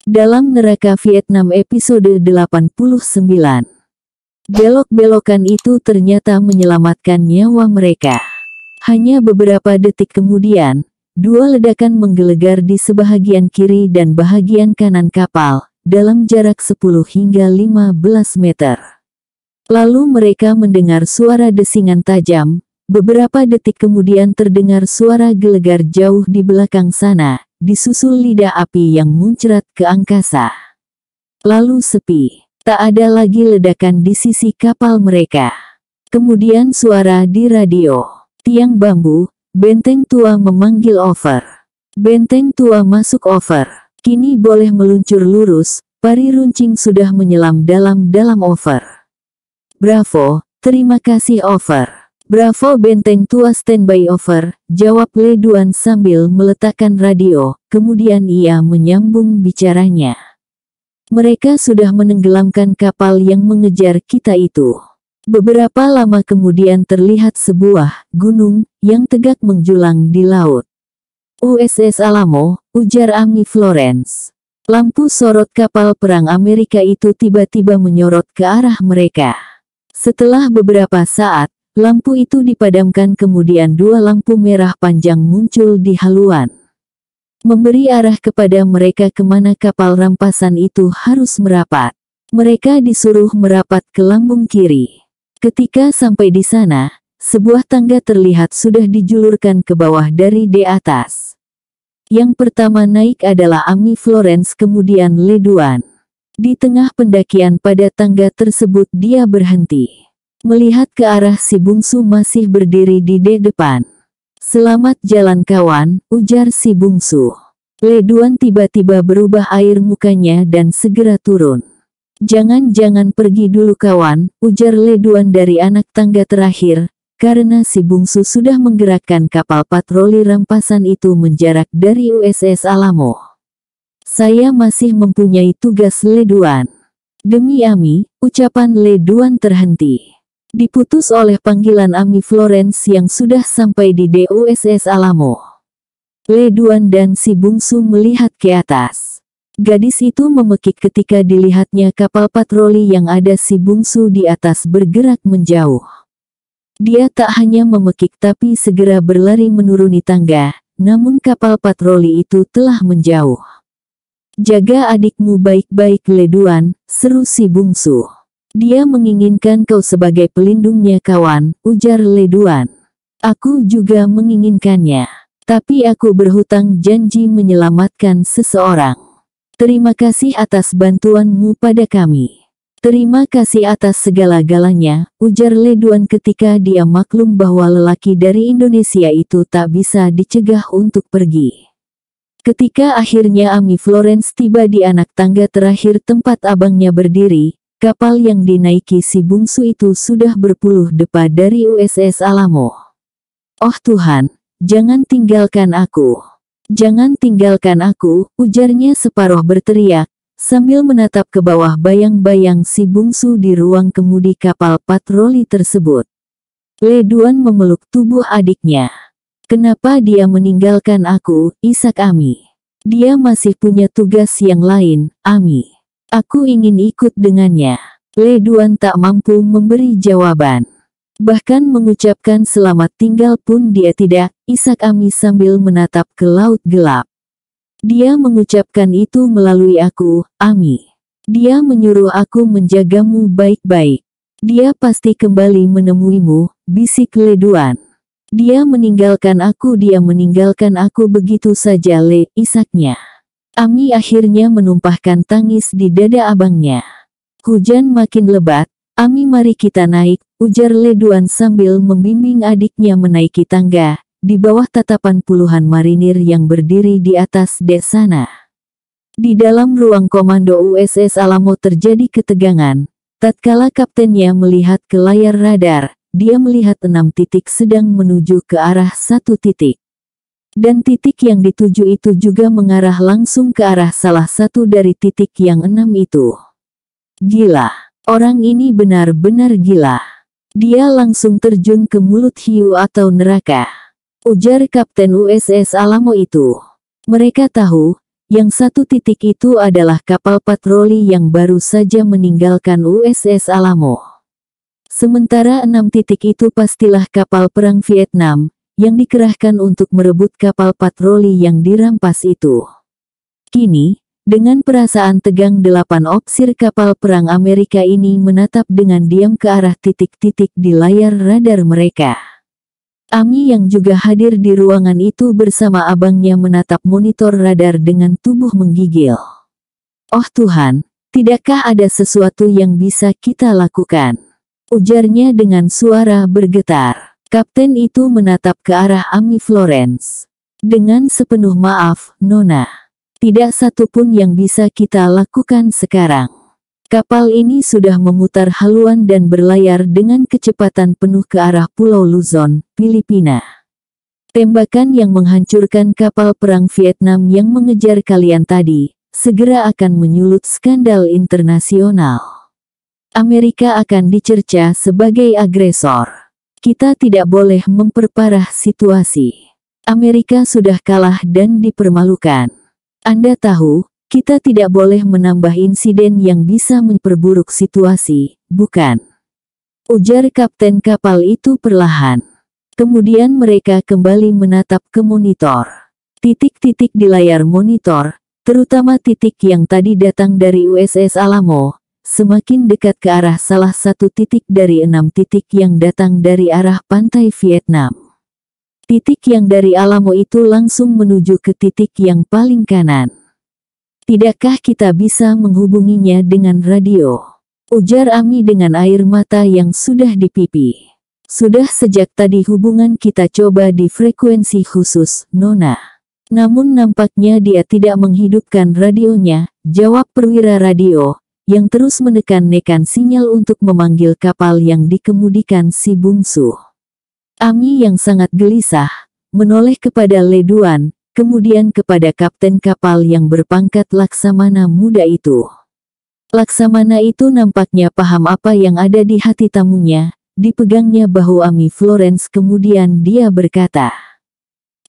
Dalam Neraka Vietnam episode 89. Belok-belokan itu ternyata menyelamatkan nyawa mereka. Hanya beberapa detik kemudian, dua ledakan menggelegar di sebahagian kiri dan bahagian kanan kapal, dalam jarak 10 hingga 15 meter. Lalu mereka mendengar suara desingan tajam. Beberapa detik kemudian terdengar suara gelegar jauh di belakang sana, disusul lidah api yang muncrat ke angkasa. Lalu sepi, tak ada lagi ledakan di sisi kapal mereka. Kemudian suara di radio. Tiang bambu, benteng tua memanggil over. Benteng tua masuk over. Kini boleh meluncur lurus, pari runcing sudah menyelam dalam over. Bravo, terima kasih over. Bravo benteng tua standby over, jawab Le Duan sambil meletakkan radio, kemudian ia menyambung bicaranya. Mereka sudah menenggelamkan kapal yang mengejar kita itu. Beberapa lama kemudian terlihat sebuah gunung yang tegak menjulang di laut. USS Alamo, ujar Amy Florence. Lampu sorot kapal perang Amerika itu tiba-tiba menyorot ke arah mereka. Setelah beberapa saat, lampu itu dipadamkan, kemudian dua lampu merah panjang muncul di haluan. Memberi arah kepada mereka kemana kapal rampasan itu harus merapat. Mereka disuruh merapat ke lambung kiri. Ketika sampai di sana, sebuah tangga terlihat sudah dijulurkan ke bawah dari di atas. Yang pertama naik adalah Amy Florence, kemudian Le Duan. Di tengah pendakian pada tangga tersebut dia berhenti. Melihat ke arah si bungsu masih berdiri di depan. Selamat jalan kawan, ujar si bungsu. Le Duan tiba-tiba berubah air mukanya dan segera turun. Jangan pergi dulu kawan, ujar Le Duan dari anak tangga terakhir, karena si bungsu sudah menggerakkan kapal patroli rampasan itu menjarak dari USS Alamo. Saya masih mempunyai tugas Le Duan. Demi Amy, ucapan Le Duan terhenti. Diputus oleh panggilan Amy Florence yang sudah sampai di USS Alamo. Le Duan dan si bungsu melihat ke atas. Gadis itu memekik ketika dilihatnya kapal patroli yang ada si bungsu di atas bergerak menjauh. Dia tak hanya memekik tapi segera berlari menuruni tangga, namun kapal patroli itu telah menjauh. Jaga adikmu baik-baik Le Duan, seru si bungsu. Dia menginginkan kau sebagai pelindungnya kawan, ujar Le Duan. Aku juga menginginkannya. Tapi aku berhutang janji menyelamatkan seseorang. Terima kasih atas bantuanmu pada kami. Terima kasih atas segala-galanya, ujar Le Duan ketika dia maklum bahwa lelaki dari Indonesia itu tak bisa dicegah untuk pergi. Ketika akhirnya Amy Florence tiba di anak tangga terakhir tempat abangnya berdiri, kapal yang dinaiki si bungsu itu sudah berpuluh depa dari USS Alamo. Oh Tuhan, jangan tinggalkan aku. Jangan tinggalkan aku, ujarnya separuh berteriak, sambil menatap ke bawah bayang-bayang si bungsu di ruang kemudi kapal patroli tersebut. Le Duan memeluk tubuh adiknya. Kenapa dia meninggalkan aku, Isak Amy? Dia masih punya tugas yang lain, Amy. Aku ingin ikut dengannya. Le Duan tak mampu memberi jawaban. Bahkan mengucapkan selamat tinggal pun dia tidak, Isak Amy sambil menatap ke laut gelap. Dia mengucapkan itu melalui aku, Amy. Dia menyuruh aku menjagamu baik-baik. Dia pasti kembali menemuimu, bisik Le Duan. Dia meninggalkan aku begitu saja Le, isaknya. Amy akhirnya menumpahkan tangis di dada abangnya. Hujan makin lebat, Amy mari kita naik, ujar Le Duan sambil membimbing adiknya menaiki tangga, di bawah tatapan puluhan marinir yang berdiri di atas dek sana. Di dalam ruang komando USS Alamo terjadi ketegangan. Tatkala kaptennya melihat ke layar radar, dia melihat 6 titik sedang menuju ke arah 1 titik. Dan titik yang dituju itu juga mengarah langsung ke arah salah satu dari titik yang 6 itu. Gila, orang ini benar-benar gila. Dia langsung terjun ke mulut hiu atau neraka, ujar Kapten USS Alamo itu. Mereka tahu, Yang satu titik itu adalah kapal patroli yang baru saja meninggalkan USS Alamo. Sementara 6 titik itu pastilah kapal perang Vietnam, yang dikerahkan untuk merebut kapal patroli yang dirampas itu. Kini, dengan perasaan tegang 8 opsir kapal perang Amerika ini menatap dengan diam ke arah titik-titik di layar radar mereka. Ami yang juga hadir di ruangan itu bersama abangnya menatap monitor radar dengan tubuh menggigil. "Oh Tuhan, tidakkah ada sesuatu yang bisa kita lakukan?" ujarnya dengan suara bergetar. Kapten itu menatap ke arah Ami Florence. "Dengan sepenuh maaf, Nona. Tidak satu pun yang bisa kita lakukan sekarang. Kapal ini sudah memutar haluan dan berlayar dengan kecepatan penuh ke arah Pulau Luzon, Filipina. Tembakan yang menghancurkan kapal perang Vietnam yang mengejar kalian tadi, segera akan menyulut skandal internasional. Amerika akan dicerca sebagai agresor. Kita tidak boleh memperparah situasi. Amerika sudah kalah dan dipermalukan. Anda tahu, kita tidak boleh menambah insiden yang bisa memperburuk situasi, bukan?" ujar kapten kapal itu perlahan. Kemudian mereka kembali menatap ke monitor. Titik-titik di layar monitor, terutama titik yang tadi datang dari USS Alamo, semakin dekat ke arah salah satu titik dari 6 titik yang datang dari arah pantai Vietnam. Titik yang dari Alamo itu langsung menuju ke titik yang paling kanan. "Tidakkah kita bisa menghubunginya dengan radio?" ujar Ami dengan air mata yang sudah di pipi. "Sudah sejak tadi hubungan kita coba di frekuensi khusus, Nona. Namun nampaknya dia tidak menghidupkan radionya," jawab perwira radio, yang terus menekan-nekan sinyal untuk memanggil kapal yang dikemudikan si bungsu. Ami yang sangat gelisah, menoleh kepada Le Duan, kemudian kepada kapten kapal yang berpangkat Laksamana muda itu. Laksamana itu nampaknya paham apa yang ada di hati tamunya, dipegangnya bahu Ami Florence kemudian dia berkata,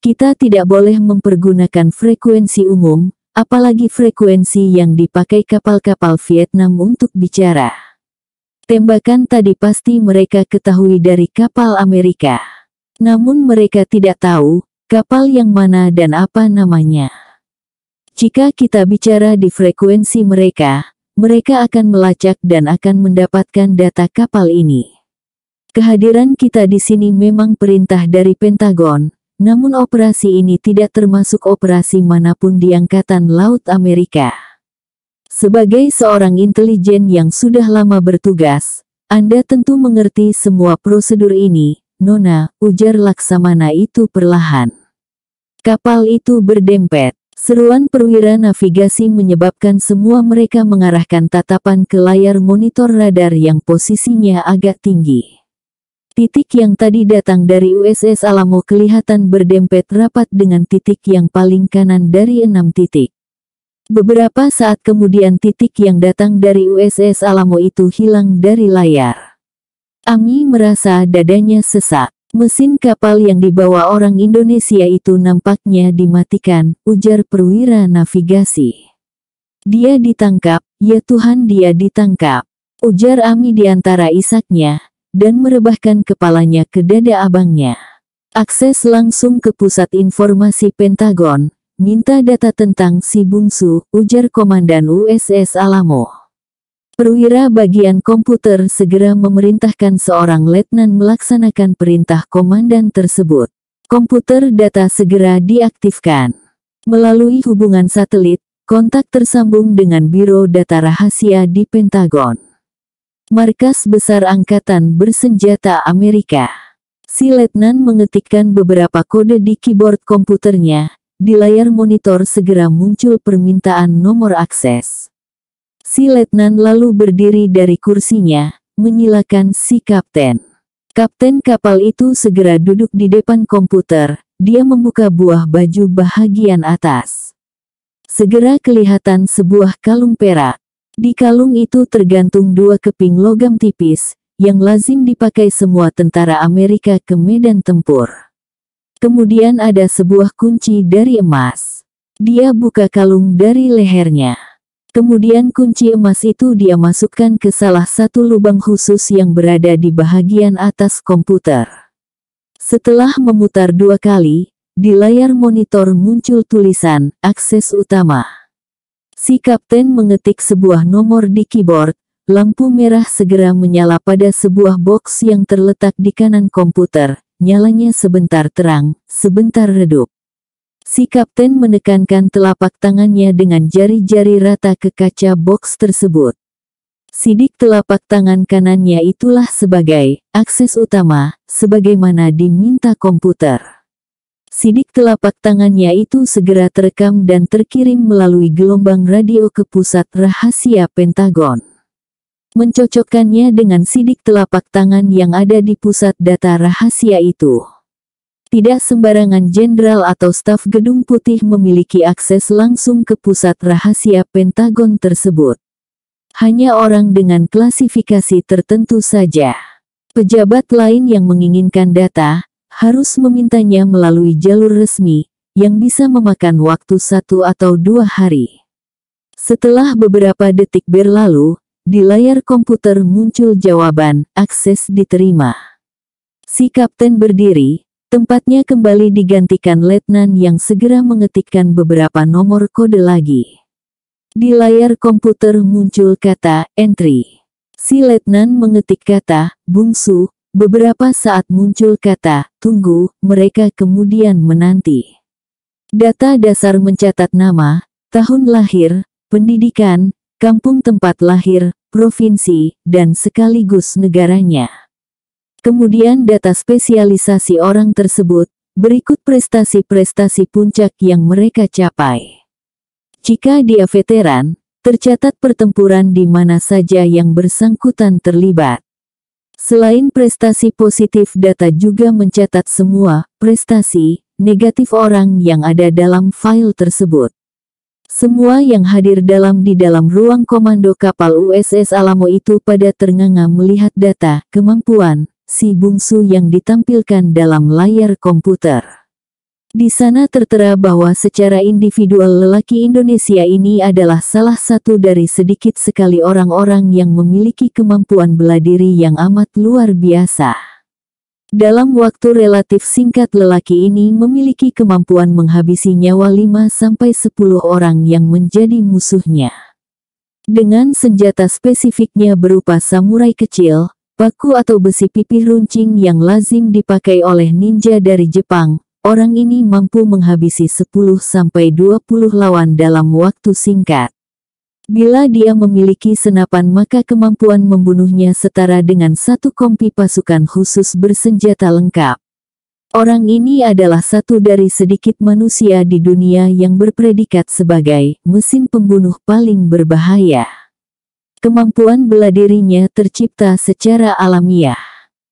"Kita tidak boleh mempergunakan frekuensi umum, apalagi frekuensi yang dipakai kapal-kapal Vietnam untuk bicara. Tembakan tadi pasti mereka ketahui dari kapal Amerika. Namun mereka tidak tahu kapal yang mana dan apa namanya. Jika kita bicara di frekuensi mereka, mereka akan melacak dan akan mendapatkan data kapal ini. Kehadiran kita di sini memang perintah dari Pentagon, namun operasi ini tidak termasuk operasi manapun di Angkatan Laut Amerika. Sebagai seorang intelijen yang sudah lama bertugas, Anda tentu mengerti semua prosedur ini, Nona," ujar Laksamana itu perlahan. Kapal itu berdempet. Seruan perwira navigasi menyebabkan semua mereka mengarahkan tatapan ke layar monitor radar yang posisinya agak tinggi. Titik yang tadi datang dari USS Alamo kelihatan berdempet rapat dengan titik yang paling kanan dari 6 titik. Beberapa saat kemudian titik yang datang dari USS Alamo itu hilang dari layar. Ami merasa dadanya sesak. "Mesin kapal yang dibawa orang Indonesia itu nampaknya dimatikan," ujar perwira navigasi. "Dia ditangkap, ya Tuhan dia ditangkap," ujar Ami di antara isaknya, dan merebahkan kepalanya ke dada abangnya. "Akses langsung ke pusat informasi Pentagon, minta data tentang si bungsu," ujar Komandan USS Alamo. Perwira bagian komputer segera memerintahkan seorang letnan melaksanakan perintah komandan tersebut. Komputer data segera diaktifkan. Melalui hubungan satelit, kontak tersambung dengan Biro Data Rahasia di Pentagon. Markas Besar Angkatan Bersenjata Amerika. Si letnan mengetikkan beberapa kode di keyboard komputernya. Di layar monitor segera muncul permintaan nomor akses. Si letnan lalu berdiri dari kursinya, menyilakan si kapten. Kapten kapal itu segera duduk di depan komputer, dia membuka buah baju bahagian atas. Segera kelihatan sebuah kalung perak. Di kalung itu tergantung 2 keping logam tipis, yang lazim dipakai semua tentara Amerika ke medan tempur. Kemudian ada sebuah kunci dari emas. Dia buka kalung dari lehernya. Kemudian kunci emas itu dia masukkan ke salah satu lubang khusus yang berada di bagian atas komputer. Setelah memutar 2 kali, di layar monitor muncul tulisan, akses utama. Si kapten mengetik sebuah nomor di keyboard, lampu merah segera menyala pada sebuah box yang terletak di kanan komputer, nyalanya sebentar terang, sebentar redup. Si kapten menekankan telapak tangannya dengan jari-jari rata ke kaca box tersebut. Sidik telapak tangan kanannya itulah sebagai akses utama, sebagaimana diminta komputer. Sidik telapak tangannya itu segera terekam dan terkirim melalui gelombang radio ke pusat rahasia Pentagon. Mencocokkannya dengan sidik telapak tangan yang ada di pusat data rahasia itu. Tidak sembarangan jenderal atau staf Gedung Putih memiliki akses langsung ke pusat rahasia Pentagon tersebut. Hanya orang dengan klasifikasi tertentu saja. Pejabat lain yang menginginkan data, harus memintanya melalui jalur resmi, yang bisa memakan waktu 1 atau 2 hari. Setelah beberapa detik berlalu, di layar komputer muncul jawaban, akses diterima. Si kapten berdiri. Tempatnya kembali digantikan letnan yang segera mengetikkan beberapa nomor kode lagi. Di layar komputer muncul kata, entry. Si letnan mengetik kata, bungsu, beberapa saat muncul kata, tunggu, mereka kemudian menanti. Data dasar mencatat nama, tahun lahir, pendidikan, kampung tempat lahir, provinsi, dan sekaligus negaranya. Kemudian data spesialisasi orang tersebut, berikut prestasi-prestasi puncak yang mereka capai. Jika dia veteran, tercatat pertempuran di mana saja yang bersangkutan terlibat. Selain prestasi positif, data juga mencatat semua prestasi negatif orang yang ada dalam file tersebut. Semua yang hadir di dalam ruang komando kapal USS Alamo itu pada ternganga melihat data kemampuan si bungsu yang ditampilkan dalam layar komputer. Di sana tertera bahwa secara individual lelaki Indonesia ini adalah salah satu dari sedikit sekali orang-orang yang memiliki kemampuan bela diri yang amat luar biasa. Dalam waktu relatif singkat lelaki ini memiliki kemampuan menghabisi nyawa 5-10 orang yang menjadi musuhnya. Dengan senjata spesifiknya berupa samurai kecil, paku atau besi pipih runcing yang lazim dipakai oleh ninja dari Jepang, orang ini mampu menghabisi 10-20 lawan dalam waktu singkat. Bila dia memiliki senapan maka kemampuan membunuhnya setara dengan 1 kompi pasukan khusus bersenjata lengkap. Orang ini adalah satu dari sedikit manusia di dunia yang berpredikat sebagai mesin pembunuh paling berbahaya. Kemampuan bela dirinya tercipta secara alamiah.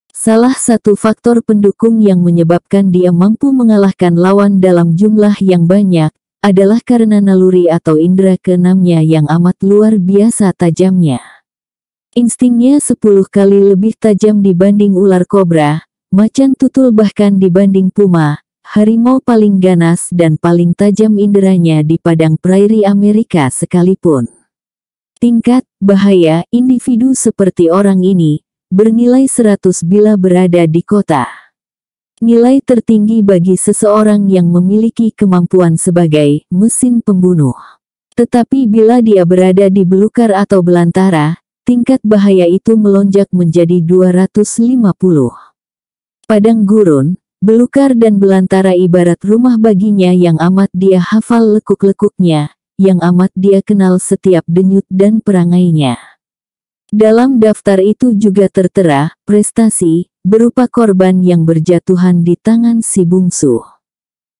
Salah satu faktor pendukung yang menyebabkan dia mampu mengalahkan lawan dalam jumlah yang banyak, adalah karena naluri atau indera keenamnya yang amat luar biasa tajamnya. Instingnya 10 kali lebih tajam dibanding ular kobra, macan tutul bahkan dibanding puma, harimau paling ganas dan paling tajam inderanya di padang prairie Amerika sekalipun. Tingkat bahaya individu seperti orang ini bernilai 100 bila berada di kota. Nilai tertinggi bagi seseorang yang memiliki kemampuan sebagai mesin pembunuh. Tetapi bila dia berada di belukar atau belantara, tingkat bahaya itu melonjak menjadi 250. Padang gurun, belukar dan belantara ibarat rumah baginya yang amat dia hafal lekuk-lekuknya, yang amat dia kenal setiap denyut dan perangainya. Dalam daftar itu juga tertera prestasi berupa korban yang berjatuhan di tangan si bungsu.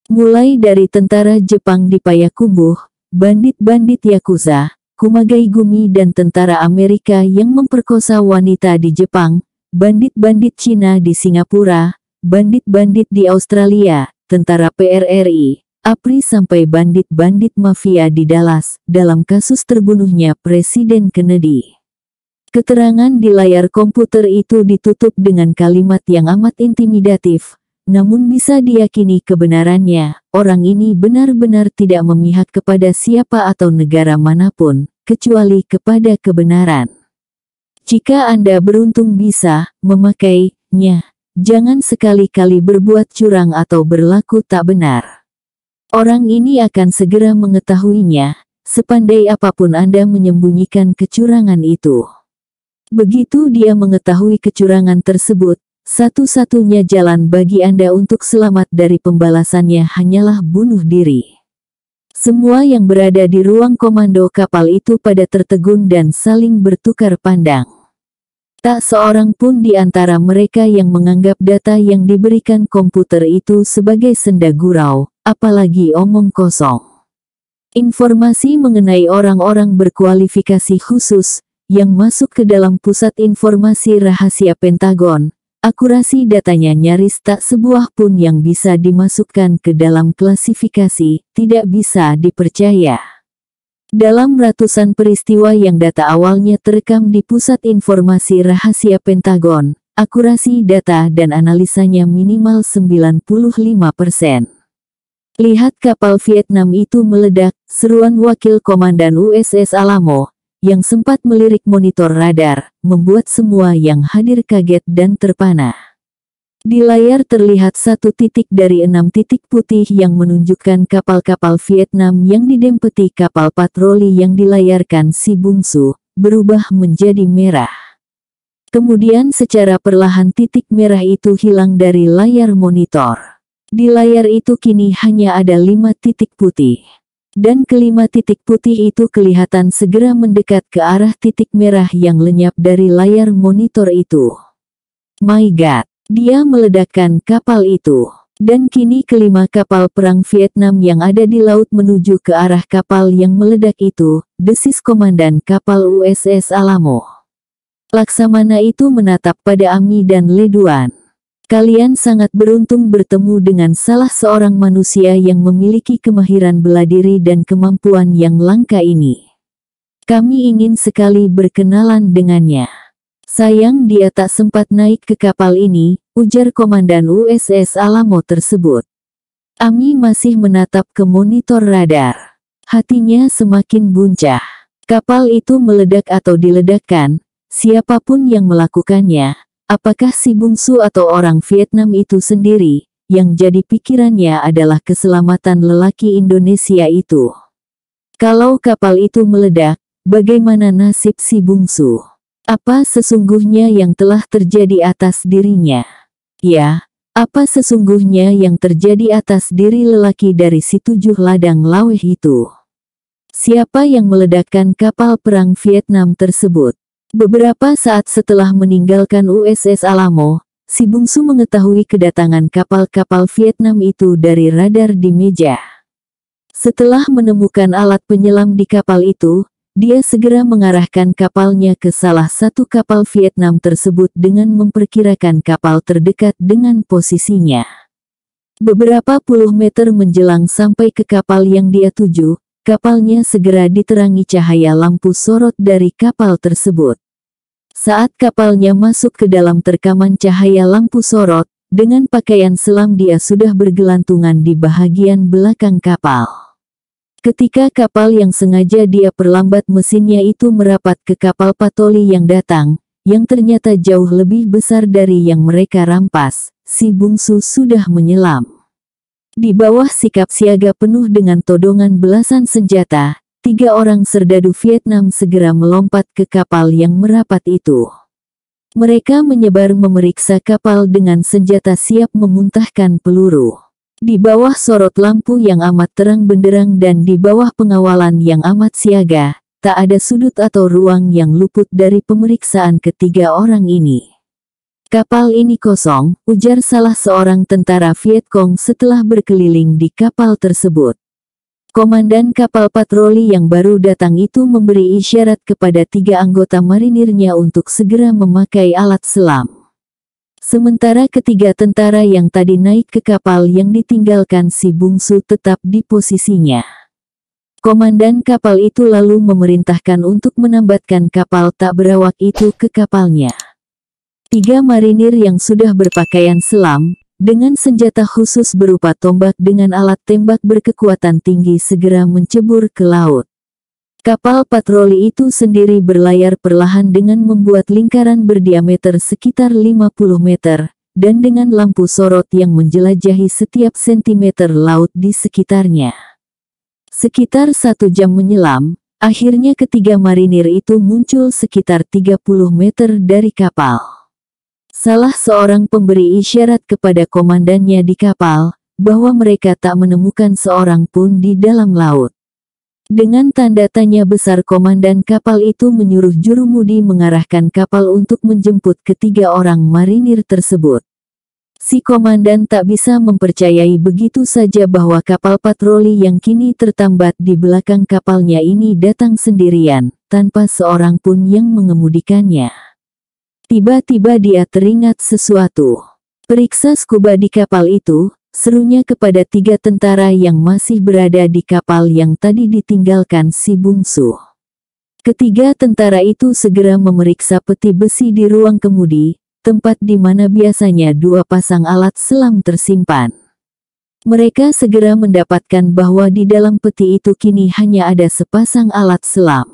Mulai dari tentara Jepang di Payakumbuh, bandit-bandit Yakuza, Kumagai Gumi dan tentara Amerika yang memperkosa wanita di Jepang, bandit-bandit Cina di Singapura, bandit-bandit di Australia, tentara PRRI, APRI sampai bandit-bandit mafia di Dallas, dalam kasus terbunuhnya Presiden Kennedy. Keterangan di layar komputer itu ditutup dengan kalimat yang amat intimidatif, namun bisa diyakini kebenarannya, orang ini benar-benar tidak memihak kepada siapa atau negara manapun, kecuali kepada kebenaran. Jika Anda beruntung bisa memakainya, jangan sekali-kali berbuat curang atau berlaku tak benar. Orang ini akan segera mengetahuinya, sepandai apapun Anda menyembunyikan kecurangan itu. Begitu dia mengetahui kecurangan tersebut, satu-satunya jalan bagi Anda untuk selamat dari pembalasannya hanyalah bunuh diri. Semua yang berada di ruang komando kapal itu pada tertegun dan saling bertukar pandang. Tak seorang pun di antara mereka yang menganggap data yang diberikan komputer itu sebagai senda gurau, apalagi omong kosong. Informasi mengenai orang-orang berkualifikasi khusus yang masuk ke dalam pusat informasi rahasia Pentagon, akurasi datanya nyaris tak sebuah pun yang bisa dimasukkan ke dalam klasifikasi, tidak bisa dipercaya. Dalam ratusan peristiwa yang data awalnya terekam di pusat informasi rahasia Pentagon, akurasi data dan analisanya minimal 95%. Lihat kapal Vietnam itu meledak, seruan Wakil Komandan USS Alamo, yang sempat melirik monitor radar, membuat semua yang hadir kaget dan terpana. Di layar terlihat 1 titik dari 6 titik putih yang menunjukkan kapal-kapal Vietnam yang didempeti kapal patroli yang dilayarkan si bungsu, berubah menjadi merah. Kemudian secara perlahan titik merah itu hilang dari layar monitor. Di layar itu kini hanya ada 5 titik putih. Dan kelima titik putih itu kelihatan segera mendekat ke arah titik merah yang lenyap dari layar monitor itu. My God! Dia meledakkan kapal itu. Dan kini kelima kapal perang Vietnam yang ada di laut menuju ke arah kapal yang meledak itu, desis komandan kapal USS Alamo. Laksamana itu menatap pada Ami dan Le Duan. Kalian sangat beruntung bertemu dengan salah seorang manusia yang memiliki kemahiran bela diri dan kemampuan yang langka ini. Kami ingin sekali berkenalan dengannya. Sayang dia tak sempat naik ke kapal ini, ujar komandan USS Alamo tersebut. Ami masih menatap ke monitor radar. Hatinya semakin buncah. Kapal itu meledak atau diledakkan, siapapun yang melakukannya, apakah si bungsu atau orang Vietnam itu sendiri, yang jadi pikirannya adalah keselamatan lelaki Indonesia itu. Kalau kapal itu meledak, bagaimana nasib si bungsu? Apa sesungguhnya yang telah terjadi atas dirinya? Ya, apa sesungguhnya yang terjadi atas diri lelaki dari si 7 ladang laweh itu? Siapa yang meledakkan kapal perang Vietnam tersebut? Beberapa saat setelah meninggalkan USS Alamo, si bungsu mengetahui kedatangan kapal-kapal Vietnam itu dari radar di meja. Setelah menemukan alat penyelam di kapal itu, dia segera mengarahkan kapalnya ke salah satu kapal Vietnam tersebut dengan memperkirakan kapal terdekat dengan posisinya. Beberapa puluh meter menjelang sampai ke kapal yang dia tuju, kapalnya segera diterangi cahaya lampu sorot dari kapal tersebut. Saat kapalnya masuk ke dalam terkaman cahaya lampu sorot, dengan pakaian selam dia sudah bergelantungan di bahagian belakang kapal. Ketika kapal yang sengaja dia perlambat mesinnya itu merapat ke kapal patroli yang datang, yang ternyata jauh lebih besar dari yang mereka rampas, si bungsu sudah menyelam. Di bawah sikap siaga penuh dengan todongan belasan senjata, 3 orang serdadu Vietnam segera melompat ke kapal yang merapat itu. Mereka menyebar memeriksa kapal dengan senjata siap memuntahkan peluru. Di bawah sorot lampu yang amat terang benderang dan di bawah pengawalan yang amat siaga, tak ada sudut atau ruang yang luput dari pemeriksaan ketiga orang ini. Kapal ini kosong, ujar salah seorang tentara Vietcong setelah berkeliling di kapal tersebut. Komandan kapal patroli yang baru datang itu memberi isyarat kepada 3 anggota marinirnya untuk segera memakai alat selam. Sementara ketiga tentara yang tadi naik ke kapal yang ditinggalkan si bungsu tetap di posisinya. Komandan kapal itu lalu memerintahkan untuk menambatkan kapal tak berawak itu ke kapalnya. 3 marinir yang sudah berpakaian selam, dengan senjata khusus berupa tombak dengan alat tembak berkekuatan tinggi segera mencebur ke laut. Kapal patroli itu sendiri berlayar perlahan dengan membuat lingkaran berdiameter sekitar 50 meter, dan dengan lampu sorot yang menjelajahi setiap sentimeter laut di sekitarnya. Sekitar 1 jam menyelam, akhirnya ketiga marinir itu muncul sekitar 30 meter dari kapal. Salah seorang pemberi isyarat kepada komandannya di kapal, bahwa mereka tak menemukan seorang pun di dalam laut. Dengan tanda tanya besar komandan kapal itu menyuruh jurumudi mengarahkan kapal untuk menjemput ketiga orang marinir tersebut. Si komandan tak bisa mempercayai begitu saja bahwa kapal patroli yang kini tertambat di belakang kapalnya ini datang sendirian, tanpa seorang pun yang mengemudikannya. Tiba-tiba dia teringat sesuatu. "Periksa scuba di kapal itu," serunya kepada 3 tentara yang masih berada di kapal yang tadi ditinggalkan si bungsu. Ketiga tentara itu segera memeriksa peti besi di ruang kemudi, tempat di mana biasanya 2 pasang alat selam tersimpan. Mereka segera mendapatkan bahwa di dalam peti itu kini hanya ada sepasang alat selam.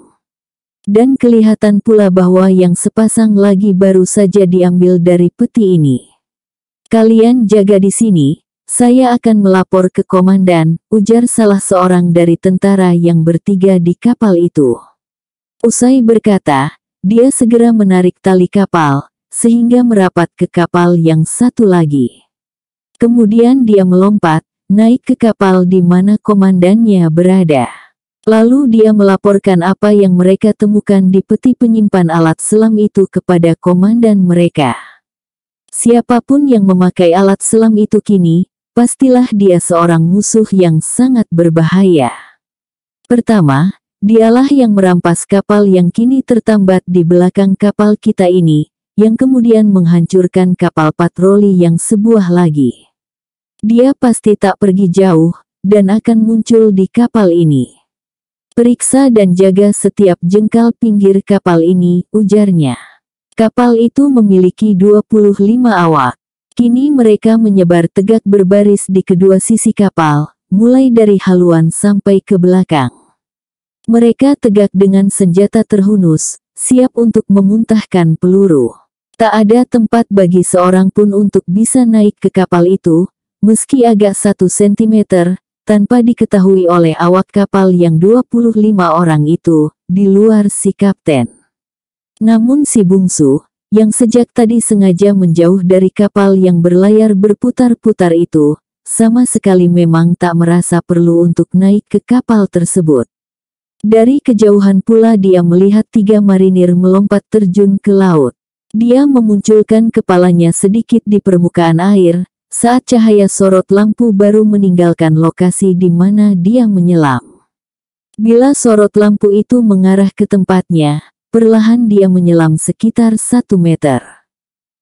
Dan kelihatan pula bahwa yang sepasang lagi baru saja diambil dari peti ini. "Kalian jaga di sini, saya akan melapor ke komandan," ujar salah seorang dari tentara yang bertiga di kapal itu. Usai berkata, dia segera menarik tali kapal, sehingga merapat ke kapal yang satu lagi. Kemudian dia melompat, naik ke kapal di mana komandannya berada. Lalu dia melaporkan apa yang mereka temukan di peti penyimpan alat selam itu kepada komandan mereka. Siapapun yang memakai alat selam itu kini, pastilah dia seorang musuh yang sangat berbahaya. Pertama, dialah yang merampas kapal yang kini tertambat di belakang kapal kita ini, yang kemudian menghancurkan kapal patroli yang sebuah lagi. Dia pasti tak pergi jauh, dan akan muncul di kapal ini. "Periksa dan jaga setiap jengkal pinggir kapal ini," ujarnya. Kapal itu memiliki 25 awak. Kini mereka menyebar tegak berbaris di kedua sisi kapal, mulai dari haluan sampai ke belakang. Mereka tegak dengan senjata terhunus, siap untuk memuntahkan peluru. Tak ada tempat bagi seorang pun untuk bisa naik ke kapal itu, meski agak 1 sentimeter, tanpa diketahui oleh awak kapal yang 25 orang itu, di luar si kapten. Namun si bungsu, yang sejak tadi sengaja menjauh dari kapal yang berlayar berputar-putar itu, sama sekali memang tak merasa perlu untuk naik ke kapal tersebut. Dari kejauhan pula dia melihat 3 marinir melompat terjun ke laut. Dia memunculkan kepalanya sedikit di permukaan air, saat cahaya sorot lampu baru meninggalkan lokasi di mana dia menyelam. Bila sorot lampu itu mengarah ke tempatnya, perlahan dia menyelam sekitar 1 meter.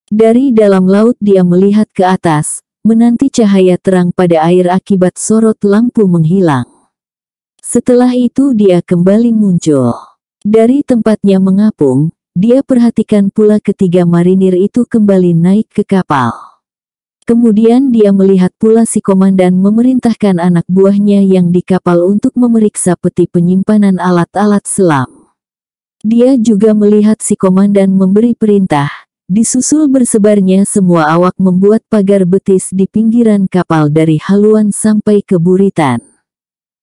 Dari dalam laut dia melihat ke atas, menanti cahaya terang pada air akibat sorot lampu menghilang. Setelah itu dia kembali muncul. Dari tempatnya mengapung, dia perhatikan pula ketiga marinir itu kembali naik ke kapal. Kemudian dia melihat pula si komandan memerintahkan anak buahnya yang di kapal untuk memeriksa peti penyimpanan alat-alat selam. Dia juga melihat si komandan memberi perintah, disusul bersebarnya semua awak membuat pagar betis di pinggiran kapal dari haluan sampai ke buritan.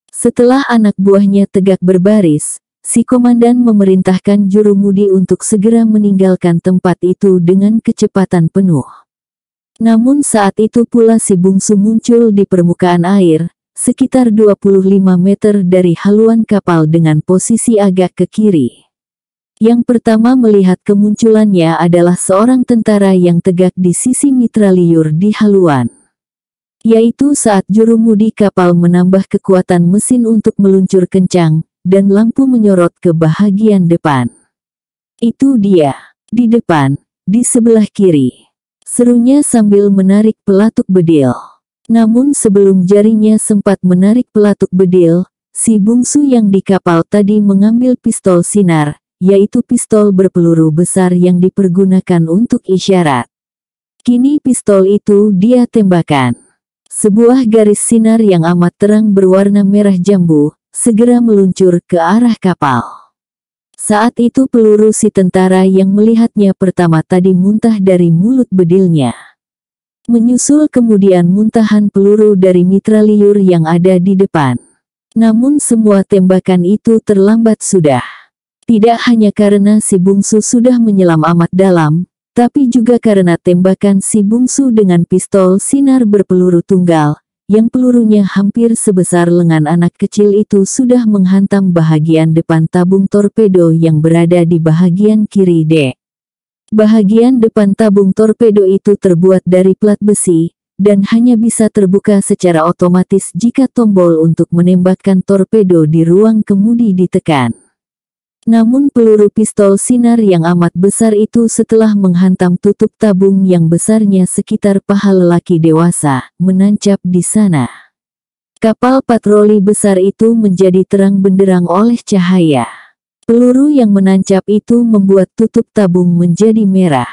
Setelah anak buahnya tegak berbaris, si komandan memerintahkan jurumudi untuk segera meninggalkan tempat itu dengan kecepatan penuh. Namun saat itu pula si bungsu muncul di permukaan air, sekitar 25 meter dari haluan kapal dengan posisi agak ke kiri. Yang pertama melihat kemunculannya adalah seorang tentara yang tegak di sisi mitraliur di haluan. Yaitu saat jurumudi kapal menambah kekuatan mesin untuk meluncur kencang, dan lampu menyorot ke bahagian depan. "Itu dia, di depan, di sebelah kiri," serunya sambil menarik pelatuk bedil. Namun sebelum jarinya sempat menarik pelatuk bedil, si bungsu yang di kapal tadi mengambil pistol sinar, yaitu pistol berpeluru besar yang dipergunakan untuk isyarat. Kini pistol itu dia tembakkan. Sebuah garis sinar yang amat terang berwarna merah jambu segera meluncur ke arah kapal. Saat itu peluru si tentara yang melihatnya pertama tadi muntah dari mulut bedilnya. Menyusul kemudian muntahan peluru dari mitraliur yang ada di depan. Namun semua tembakan itu terlambat sudah. Tidak hanya karena si bungsu sudah menyelam amat dalam, tapi juga karena tembakan si bungsu dengan pistol sinar berpeluru tunggal, yang pelurunya hampir sebesar lengan anak kecil itu sudah menghantam bahagian depan tabung torpedo yang berada di bahagian kiri dek. Bahagian depan tabung torpedo itu terbuat dari plat besi, dan hanya bisa terbuka secara otomatis jika tombol untuk menembakkan torpedo di ruang kemudi ditekan. Namun peluru pistol sinar yang amat besar itu setelah menghantam tutup tabung yang besarnya sekitar paha lelaki dewasa, menancap di sana. Kapal patroli besar itu menjadi terang benderang oleh cahaya. Peluru yang menancap itu membuat tutup tabung menjadi merah.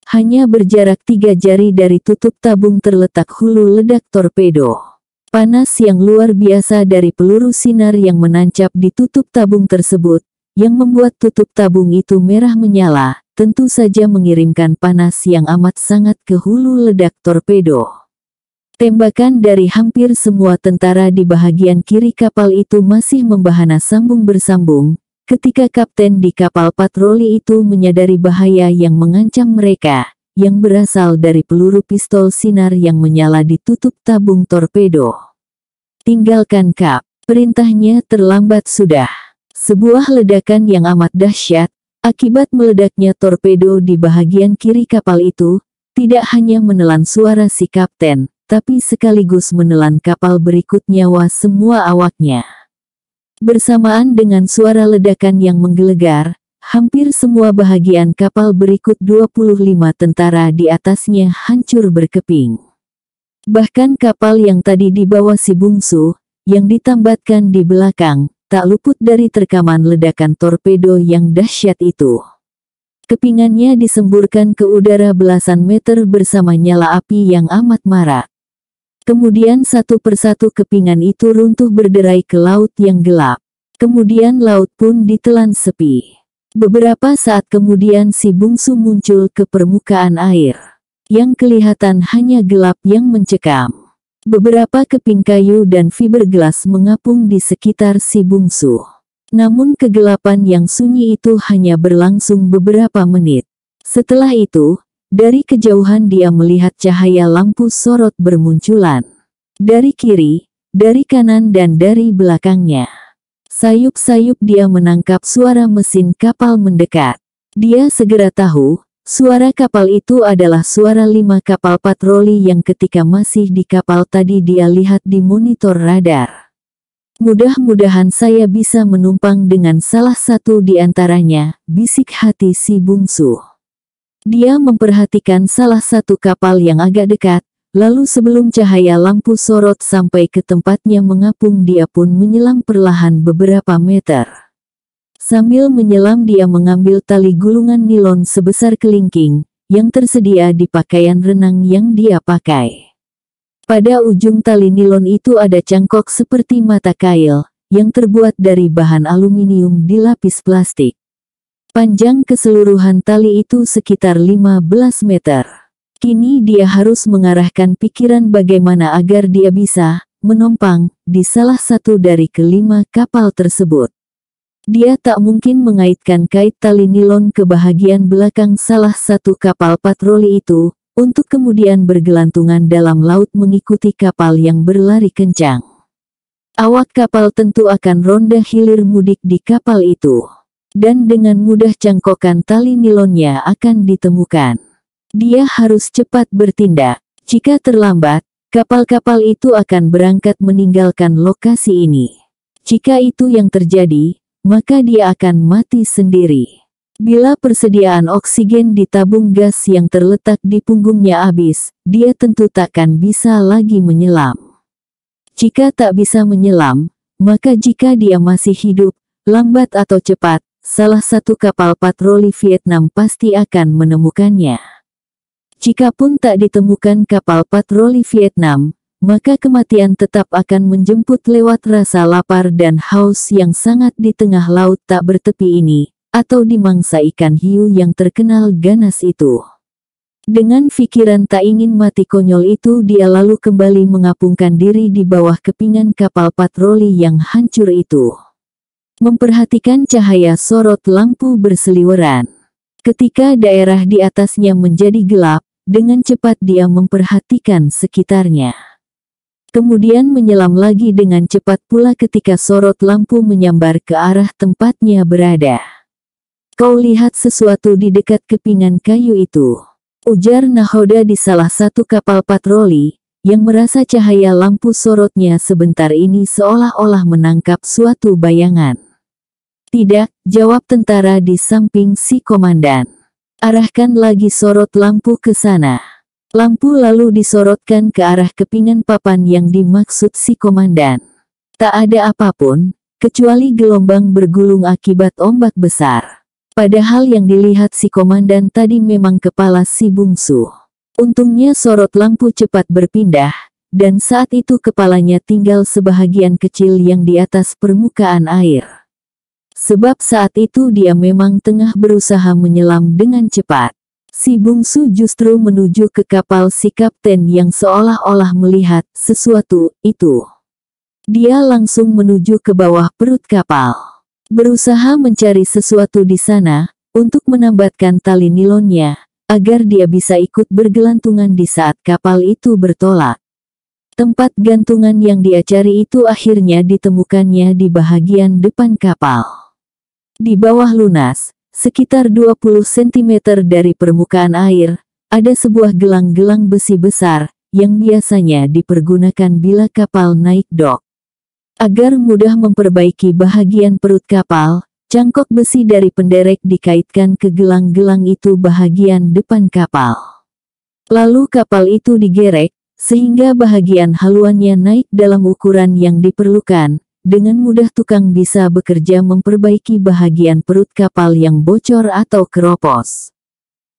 Hanya berjarak 3 jari dari tutup tabung terletak hulu ledak torpedo. Panas yang luar biasa dari peluru sinar yang menancap di tutup tabung tersebut, yang membuat tutup tabung itu merah menyala, tentu saja mengirimkan panas yang amat sangat ke hulu ledak torpedo. Tembakan dari hampir semua tentara di bahagian kiri kapal itu masih membahana sambung bersambung, ketika kapten di kapal patroli itu menyadari bahaya yang mengancam mereka, yang berasal dari peluru pistol sinar yang menyala di tutup tabung torpedo. "Tinggalkan kap," perintahnya terlambat sudah. Sebuah ledakan yang amat dahsyat, akibat meledaknya torpedo di bahagian kiri kapal itu, tidak hanya menelan suara si kapten, tapi sekaligus menelan kapal berikut nyawa semua awaknya. Bersamaan dengan suara ledakan yang menggelegar, hampir semua bahagian kapal berikut 25 tentara di atasnya hancur berkeping. Bahkan kapal yang tadi dibawa si bungsu, yang ditambatkan di belakang, tak luput dari terkaman ledakan torpedo yang dahsyat itu. Kepingannya disemburkan ke udara belasan meter bersama nyala api yang amat marak. Kemudian satu persatu kepingan itu runtuh berderai ke laut yang gelap. Kemudian laut pun ditelan sepi. Beberapa saat kemudian si bungsu muncul ke permukaan air. Yang kelihatan hanya gelap yang mencekam. Beberapa keping kayu dan fiberglass mengapung di sekitar si bungsu. Namun kegelapan yang sunyi itu hanya berlangsung beberapa menit. Setelah itu, dari kejauhan dia melihat cahaya lampu sorot bermunculan. Dari kiri, dari kanan dan dari belakangnya. Sayup-sayup dia menangkap suara mesin kapal mendekat. Dia segera tahu, suara kapal itu adalah suara 5 kapal patroli yang ketika masih di kapal tadi dia lihat di monitor radar. "Mudah-mudahan saya bisa menumpang dengan salah satu di antaranya," bisik hati si bungsu. Dia memperhatikan salah satu kapal yang agak dekat, lalu sebelum cahaya lampu sorot sampai ke tempatnya mengapung dia pun menyelam perlahan beberapa meter. Sambil menyelam dia mengambil tali gulungan nilon sebesar kelingking, yang tersedia di pakaian renang yang dia pakai. Pada ujung tali nilon itu ada cangkok seperti mata kail, yang terbuat dari bahan aluminium dilapis plastik. Panjang keseluruhan tali itu sekitar 15 meter. Kini dia harus mengarahkan pikiran bagaimana agar dia bisa menompang di salah satu dari kelima kapal tersebut. Dia tak mungkin mengaitkan kait tali nilon ke bahagian belakang salah satu kapal patroli itu, untuk kemudian bergelantungan dalam laut mengikuti kapal yang berlari kencang. Awak kapal tentu akan ronda hilir mudik di kapal itu. Dan dengan mudah cangkokan tali nilonnya akan ditemukan. Dia harus cepat bertindak. Jika terlambat, kapal-kapal itu akan berangkat meninggalkan lokasi ini. Jika itu yang terjadi, maka dia akan mati sendiri. Bila persediaan oksigen di tabung gas yang terletak di punggungnya habis, dia tentu takkan bisa lagi menyelam. Jika tak bisa menyelam, maka jika dia masih hidup, lambat atau cepat, salah satu kapal patroli Vietnam pasti akan menemukannya. Jikapun tak ditemukan kapal patroli Vietnam, maka kematian tetap akan menjemput lewat rasa lapar dan haus yang sangat di tengah laut tak bertepi ini, atau di mangsa ikan hiu yang terkenal ganas itu. Dengan pikiran tak ingin mati konyol itu, dia lalu kembali mengapungkan diri di bawah kepingan kapal patroli yang hancur itu. Memperhatikan cahaya sorot lampu berseliweran. Ketika daerah di atasnya menjadi gelap, dengan cepat dia memperhatikan sekitarnya. Kemudian menyelam lagi dengan cepat pula ketika sorot lampu menyambar ke arah tempatnya berada. "Kau lihat sesuatu di dekat kepingan kayu itu?" ujar nahoda di salah satu kapal patroli, yang merasa cahaya lampu sorotnya sebentar ini seolah-olah menangkap suatu bayangan. "Tidak," jawab tentara di samping si komandan. "Arahkan lagi sorot lampu ke sana." Lampu lalu disorotkan ke arah kepingan papan yang dimaksud si komandan. Tak ada apapun, kecuali gelombang bergulung akibat ombak besar. Padahal yang dilihat si komandan tadi memang kepala si bungsu. Untungnya sorot lampu cepat berpindah, dan saat itu kepalanya tinggal sebahagian kecil yang di atas permukaan air. Sebab saat itu dia memang tengah berusaha menyelam dengan cepat. Si bungsu justru menuju ke kapal si kapten yang seolah-olah melihat sesuatu itu. Dia langsung menuju ke bawah perut kapal. Berusaha mencari sesuatu di sana, untuk menambatkan tali nilonnya, agar dia bisa ikut bergelantungan di saat kapal itu bertolak. Tempat gantungan yang dia cari itu akhirnya ditemukannya di bahagian depan kapal. Di bawah lunas, sekitar 20 cm dari permukaan air, ada sebuah gelang-gelang besi besar, yang biasanya dipergunakan bila kapal naik dok. Agar mudah memperbaiki bahagian perut kapal, cangkok besi dari penderek dikaitkan ke gelang-gelang itu bahagian depan kapal. Lalu kapal itu digerek, sehingga bahagian haluannya naik dalam ukuran yang diperlukan. Dengan mudah tukang bisa bekerja memperbaiki bahagian perut kapal yang bocor atau keropos.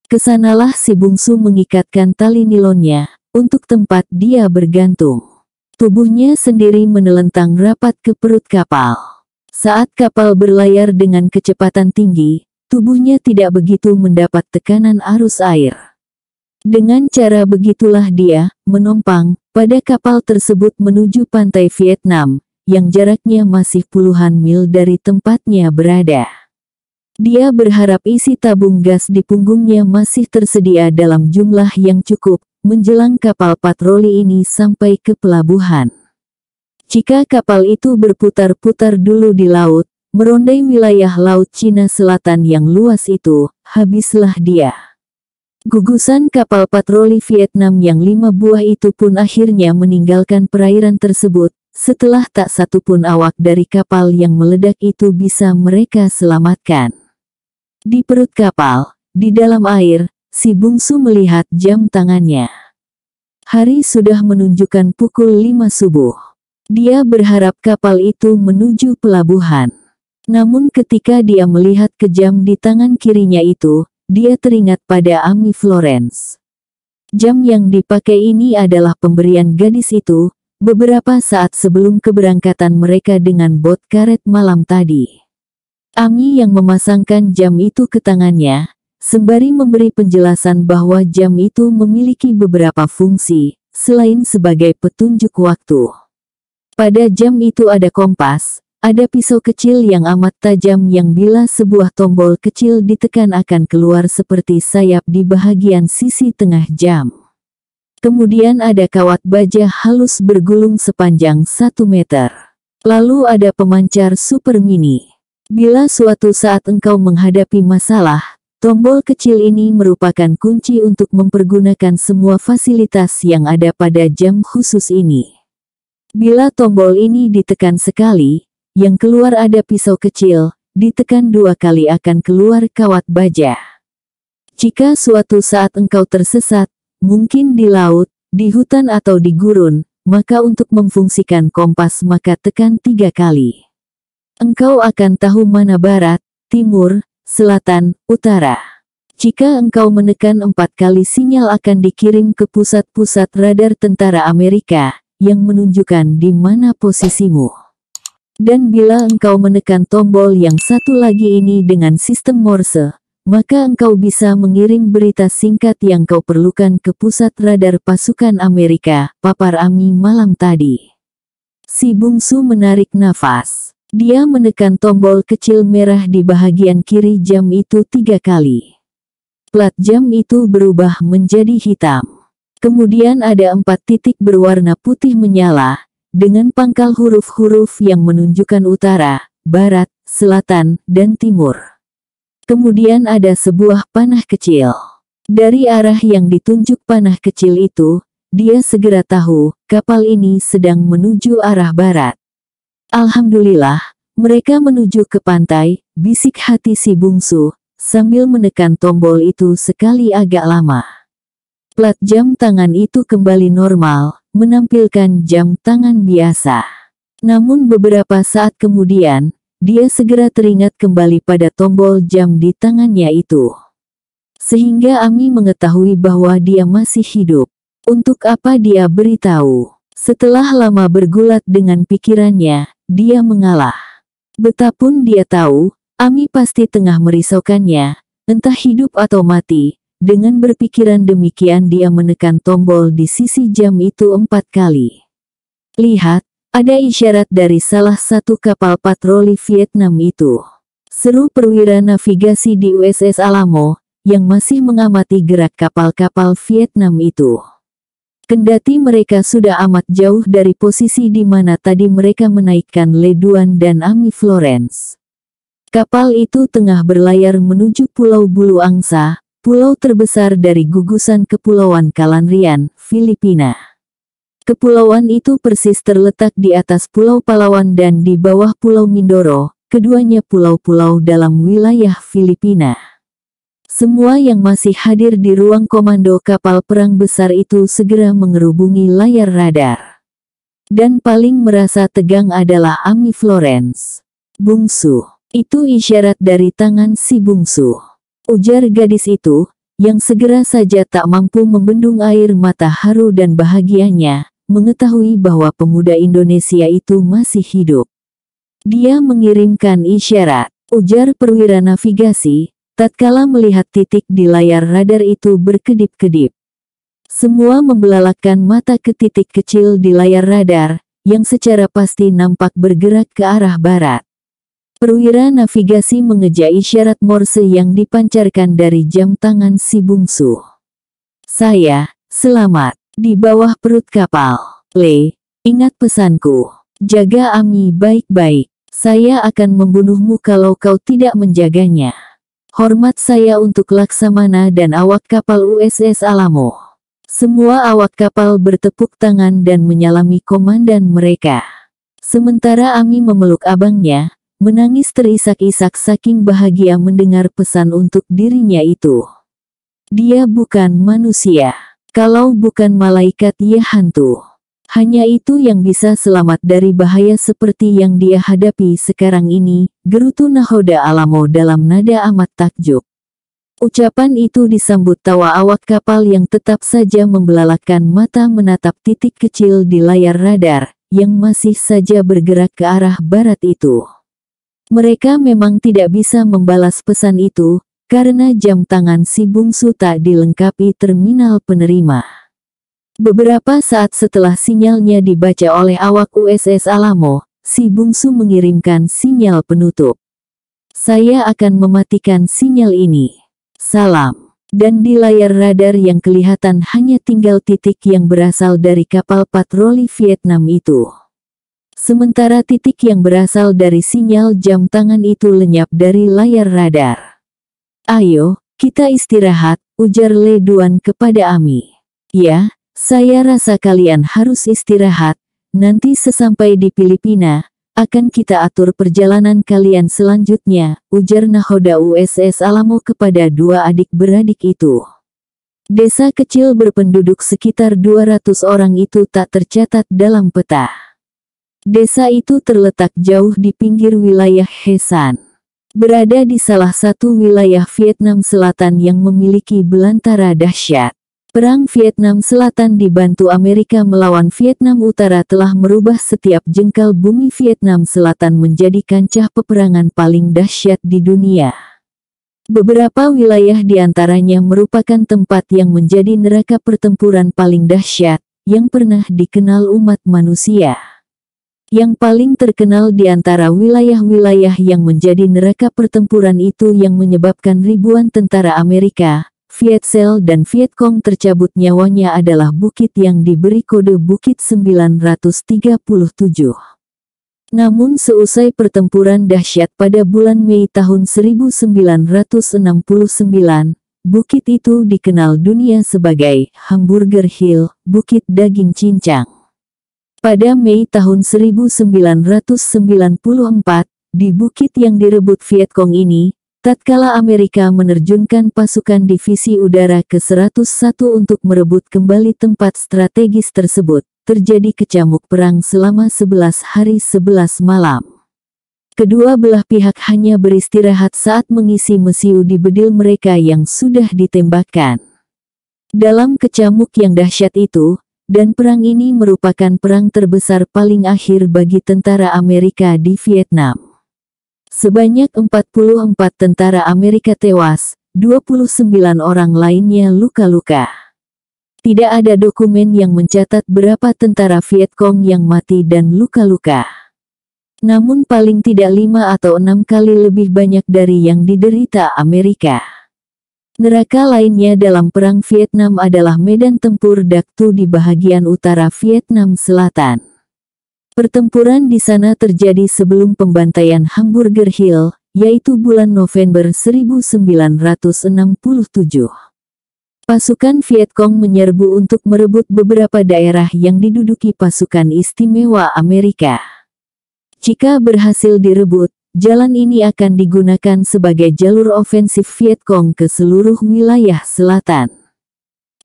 Kesanalah si bungsu mengikatkan tali nilonnya, untuk tempat dia bergantung. Tubuhnya sendiri menelentang rapat ke perut kapal. Saat kapal berlayar dengan kecepatan tinggi, tubuhnya tidak begitu mendapat tekanan arus air. Dengan cara begitulah dia menompang pada kapal tersebut menuju pantai Vietnam, yang jaraknya masih puluhan mil dari tempatnya berada. Dia berharap isi tabung gas di punggungnya masih tersedia dalam jumlah yang cukup, menjelang kapal patroli ini sampai ke pelabuhan. Jika kapal itu berputar-putar dulu di laut, merondai wilayah Laut Cina Selatan yang luas itu, habislah dia. Gugusan kapal patroli Vietnam yang 5 buah itu pun akhirnya meninggalkan perairan tersebut, setelah tak satu pun awak dari kapal yang meledak itu bisa mereka selamatkan. Di perut kapal, di dalam air, si bungsu melihat jam tangannya. Hari sudah menunjukkan pukul 5 subuh. Dia berharap kapal itu menuju pelabuhan. Namun ketika dia melihat ke jam di tangan kirinya itu, dia teringat pada Ami Florence. Jam yang dipakai ini adalah pemberian gadis itu, beberapa saat sebelum keberangkatan mereka dengan bot karet malam tadi. Ami yang memasangkan jam itu ke tangannya, sembari memberi penjelasan bahwa jam itu memiliki beberapa fungsi, selain sebagai petunjuk waktu. Pada jam itu ada kompas, ada pisau kecil yang amat tajam yang bila sebuah tombol kecil ditekan akan keluar seperti sayap di bahagian sisi tengah jam. Kemudian ada kawat baja halus bergulung sepanjang 1 meter. Lalu ada pemancar super mini. Bila suatu saat engkau menghadapi masalah, tombol kecil ini merupakan kunci untuk mempergunakan semua fasilitas yang ada pada jam khusus ini. Bila tombol ini ditekan sekali, yang keluar ada pisau kecil, ditekan 2 kali akan keluar kawat baja. Jika suatu saat engkau tersesat, mungkin di laut, di hutan atau di gurun, maka untuk memfungsikan kompas maka tekan 3 kali. Engkau akan tahu mana barat, timur, selatan, utara. Jika engkau menekan 4 kali sinyal akan dikirim ke pusat-pusat radar tentara Amerika, yang menunjukkan di mana posisimu. Dan bila engkau menekan tombol yang satu lagi ini dengan sistem Morse, maka engkau bisa mengirim berita singkat yang kau perlukan ke pusat radar pasukan Amerika, papar Ami malam tadi. Si bungsu menarik nafas. Dia menekan tombol kecil merah di bagian kiri jam itu 3 kali. Plat jam itu berubah menjadi hitam. Kemudian ada 4 titik berwarna putih menyala, dengan pangkal huruf-huruf yang menunjukkan utara, barat, selatan, dan timur. Kemudian ada sebuah panah kecil. Dari arah yang ditunjuk panah kecil itu, dia segera tahu, kapal ini sedang menuju arah barat. Alhamdulillah, mereka menuju ke pantai, bisik hati si bungsu, sambil menekan tombol itu sekali agak lama. Plat jam tangan itu kembali normal, menampilkan jam tangan biasa. Namun beberapa saat kemudian, dia segera teringat kembali pada tombol jam di tangannya itu. Sehingga Ami mengetahui bahwa dia masih hidup. Untuk apa dia beritahu? Setelah lama bergulat dengan pikirannya, dia mengalah. Betapun dia tahu, Ami pasti tengah merisaukannya, entah hidup atau mati. Dengan berpikiran demikian dia menekan tombol di sisi jam itu 4 kali. Lihat, ada isyarat dari salah satu kapal patroli Vietnam itu. Seru perwira navigasi di USS Alamo, yang masih mengamati gerak kapal-kapal Vietnam itu. Kendati mereka sudah amat jauh dari posisi di mana tadi mereka menaikkan Le Duan dan Ami Florence. Kapal itu tengah berlayar menuju Pulau Bulu Angsa, pulau terbesar dari gugusan Kepulauan Kalanrian, Filipina. Kepulauan itu persis terletak di atas Pulau Palawan dan di bawah Pulau Mindoro, keduanya pulau-pulau dalam wilayah Filipina. Semua yang masih hadir di ruang komando kapal perang besar itu segera mengerubungi layar radar. Dan paling merasa tegang adalah Ami Florence. Bungsu, itu isyarat dari tangan si bungsu. Ujar gadis itu, yang segera saja tak mampu membendung air mata haru dan bahagianya, mengetahui bahwa pemuda Indonesia itu masih hidup. Dia mengirimkan isyarat, ujar perwira navigasi, tatkala melihat titik di layar radar itu berkedip-kedip. Semua membelalakkan mata ke titik kecil di layar radar, yang secara pasti nampak bergerak ke arah barat. Perwira navigasi mengeja isyarat Morse yang dipancarkan dari jam tangan si bungsu. Saya, selamat, di bawah perut kapal. Le, ingat pesanku. Jaga Ami baik-baik. Saya akan membunuhmu kalau kau tidak menjaganya. Hormat saya untuk Laksamana dan awak kapal USS Alamo. Semua awak kapal bertepuk tangan dan menyalami komandan mereka. Sementara Ami memeluk abangnya, menangis terisak-isak saking bahagia mendengar pesan untuk dirinya itu. Dia bukan manusia. Kalau bukan malaikat ia hantu. Hanya itu yang bisa selamat dari bahaya seperti yang dia hadapi sekarang ini, gerutu nahoda Alamo dalam nada amat takjub. Ucapan itu disambut tawa awak kapal yang tetap saja membelalakkan mata menatap titik kecil di layar radar, yang masih saja bergerak ke arah barat itu. Mereka memang tidak bisa membalas pesan itu, karena jam tangan si bungsu tak dilengkapi terminal penerima. Beberapa saat setelah sinyalnya dibaca oleh awak USS Alamo, si bungsu mengirimkan sinyal penutup. Saya akan mematikan sinyal ini. Salam. Dan di layar radar yang kelihatan hanya tinggal titik yang berasal dari kapal patroli Vietnam itu. Sementara titik yang berasal dari sinyal jam tangan itu lenyap dari layar radar. Ayo, kita istirahat, ujar Le Duan kepada Ami. Ya, saya rasa kalian harus istirahat, nanti sesampai di Filipina, akan kita atur perjalanan kalian selanjutnya, ujar nahoda USS Alamo kepada dua adik-beradik itu. Desa kecil berpenduduk sekitar 200 orang itu tak tercatat dalam peta. Desa itu terletak jauh di pinggir wilayah Hesan. berada di salah satu wilayah Vietnam Selatan yang memiliki belantara dahsyat. Perang Vietnam Selatan dibantu Amerika melawan Vietnam Utara telah merubah setiap jengkal bumi Vietnam Selatan menjadi kancah peperangan paling dahsyat di dunia. Beberapa wilayah di antaranya merupakan tempat yang menjadi neraka pertempuran paling dahsyat yang pernah dikenal umat manusia. Yang paling terkenal di antara wilayah-wilayah yang menjadi neraka pertempuran itu yang menyebabkan ribuan tentara Amerika, Vietcel dan Vietcong tercabut nyawanya adalah bukit yang diberi kode Bukit 937. Namun seusai pertempuran dahsyat pada bulan Mei tahun 1969, bukit itu dikenal dunia sebagai Hamburger Hill, Bukit Daging Cincang. Pada Mei tahun 1994, di bukit yang direbut Vietcong ini, tatkala Amerika menerjunkan pasukan divisi udara ke-101 untuk merebut kembali tempat strategis tersebut, terjadi kecamuk perang selama 11 hari 11 malam. Kedua belah pihak hanya beristirahat saat mengisi mesiu di bedil mereka yang sudah ditembakkan. Dalam kecamuk yang dahsyat itu, dan perang ini merupakan perang terbesar paling akhir bagi tentara Amerika di Vietnam. Sebanyak 44 tentara Amerika tewas, 29 orang lainnya luka-luka. Tidak ada dokumen yang mencatat berapa tentara Vietcong yang mati dan luka-luka. Namun paling tidak 5 atau 6 kali lebih banyak dari yang diderita Amerika. Neraka lainnya dalam Perang Vietnam adalah medan tempur Dak Tu di bahagian utara Vietnam Selatan. Pertempuran di sana terjadi sebelum pembantaian Hamburger Hill, yaitu bulan November 1967. Pasukan Vietcong menyerbu untuk merebut beberapa daerah yang diduduki pasukan istimewa Amerika. Jika berhasil direbut, jalan ini akan digunakan sebagai jalur ofensif Vietcong ke seluruh wilayah selatan.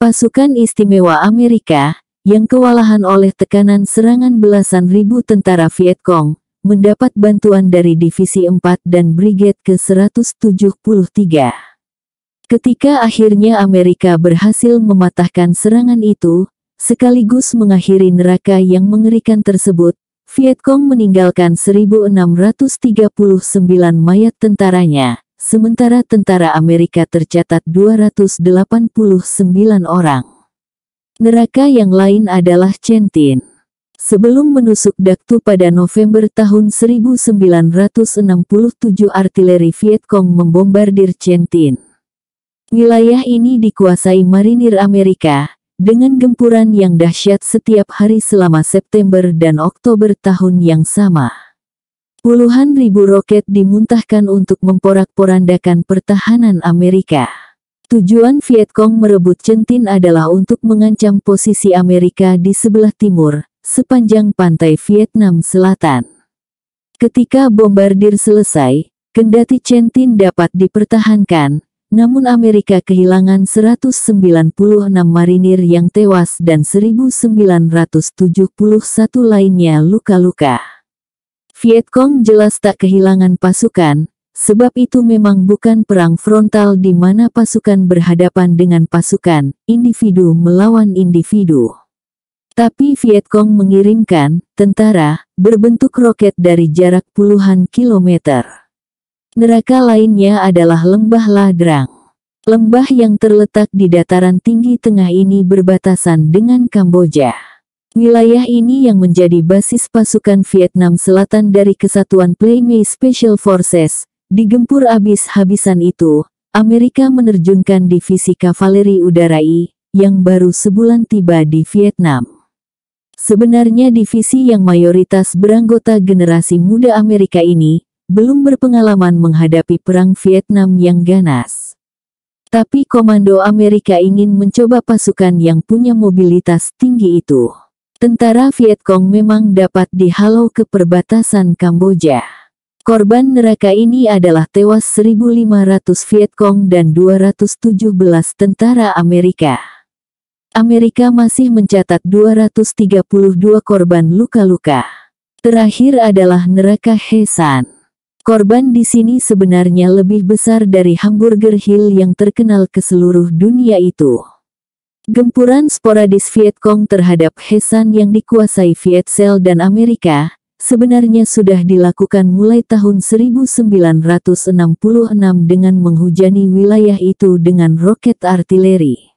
Pasukan istimewa Amerika, yang kewalahan oleh tekanan serangan belasan ribu tentara Vietcong, mendapat bantuan dari Divisi 4 dan Brigade ke-173. Ketika akhirnya Amerika berhasil mematahkan serangan itu, sekaligus mengakhiri neraka yang mengerikan tersebut, Vietcong meninggalkan 1.639 mayat tentaranya, sementara tentara Amerika tercatat 289 orang. Neraka yang lain adalah Centin. Sebelum menusuk Dak Tu pada November tahun 1967, artileri Vietcong membombardir Centin. Wilayah ini dikuasai marinir Amerika, dengan gempuran yang dahsyat setiap hari selama September dan Oktober tahun yang sama. Puluhan ribu roket dimuntahkan untuk memporak-porandakan pertahanan Amerika. Tujuan Vietcong merebut Centin adalah untuk mengancam posisi Amerika di sebelah timur, sepanjang pantai Vietnam Selatan. Ketika bombardir selesai, kendati Centin dapat dipertahankan, namun Amerika kehilangan 196 marinir yang tewas dan 1.971 lainnya luka-luka. Vietcong jelas tak kehilangan pasukan, sebab itu memang bukan perang frontal di mana pasukan berhadapan dengan pasukan, individu melawan individu. Tapi Vietcong mengirimkan tentara berbentuk roket dari jarak puluhan kilometer. Neraka lainnya adalah Lembah Ladrang. Lembah yang terletak di dataran tinggi tengah ini berbatasan dengan Kamboja. Wilayah ini yang menjadi basis pasukan Vietnam Selatan dari Kesatuan Plainmay Special Forces. Digempur habis-habisan itu, Amerika menerjunkan divisi kavaleri udara I, yang baru sebulan tiba di Vietnam. Sebenarnya divisi yang mayoritas beranggota generasi muda Amerika ini, belum berpengalaman menghadapi perang Vietnam yang ganas. Tapi komando Amerika ingin mencoba pasukan yang punya mobilitas tinggi itu. Tentara Vietcong memang dapat dihalau ke perbatasan Kamboja. Korban neraka ini adalah tewas 1.500 Vietcong dan 217 tentara Amerika. Amerika masih mencatat 232 korban luka-luka. Terakhir adalah neraka He San. Korban di sini sebenarnya lebih besar dari Hamburger Hill yang terkenal ke seluruh dunia itu. Gempuran sporadis Vietcong terhadap He San yang dikuasai Vietcell dan Amerika, sebenarnya sudah dilakukan mulai tahun 1966 dengan menghujani wilayah itu dengan roket artileri.